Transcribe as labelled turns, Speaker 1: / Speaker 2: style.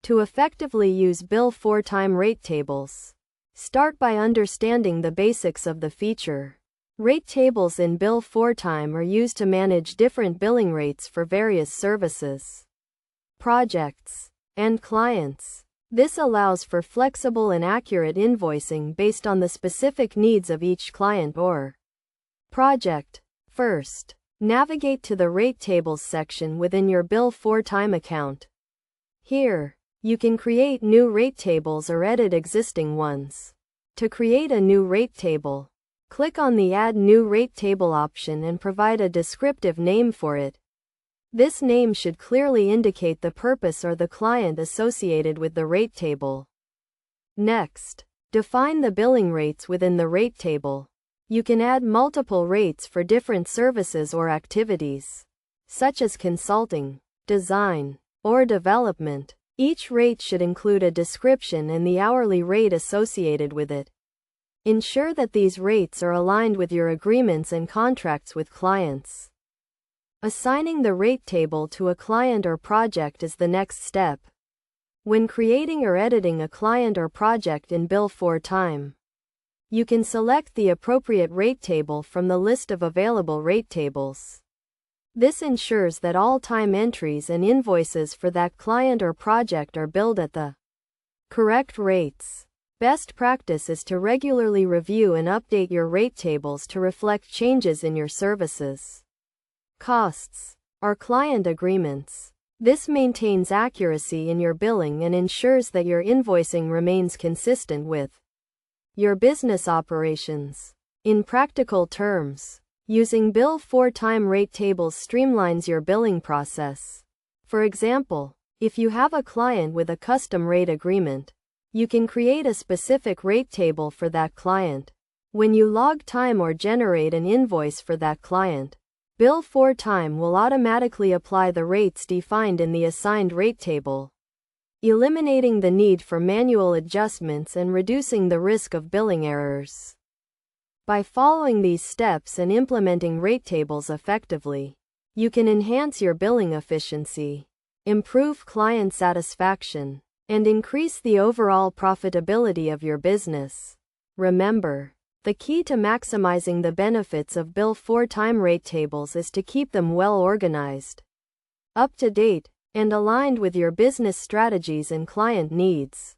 Speaker 1: To effectively use Bill4Time rate tables, start by understanding the basics of the feature. Rate tables in Bill4Time are used to manage different billing rates for various services, projects, and clients. This allows for flexible and accurate invoicing based on the specific needs of each client or project. First, navigate to the Rate Tables section within your Bill4Time account. Here, you can create new rate tables or edit existing ones. To create a new rate table, click on the Add New Rate Table option and provide a descriptive name for it. This name should clearly indicate the purpose or the client associated with the rate table. Next, define the billing rates within the rate table. You can add multiple rates for different services or activities, such as consulting, design, or development. Each rate should include a description and the hourly rate associated with it. Ensure that these rates are aligned with your agreements and contracts with clients. Assigning the rate table to a client or project is the next step. When creating or editing a client or project in Bill4Time, you can select the appropriate rate table from the list of available rate tables. This ensures that all time entries and invoices for that client or project are billed at the correct rates. Best practice is to regularly review and update your rate tables to reflect changes in your services, costs, or client agreements. This maintains accuracy in your billing and ensures that your invoicing remains consistent with your business operations. In practical terms, using Bill4Time rate tables streamlines your billing process. For example, if you have a client with a custom rate agreement, you can create a specific rate table for that client. When you log time or generate an invoice for that client, Bill4Time will automatically apply the rates defined in the assigned rate table, eliminating the need for manual adjustments and reducing the risk of billing errors. By following these steps and implementing rate tables effectively, you can enhance your billing efficiency, improve client satisfaction, and increase the overall profitability of your business. Remember, the key to maximizing the benefits of Bill4Time rate tables is to keep them well organized, up to date, and aligned with your business strategies and client needs.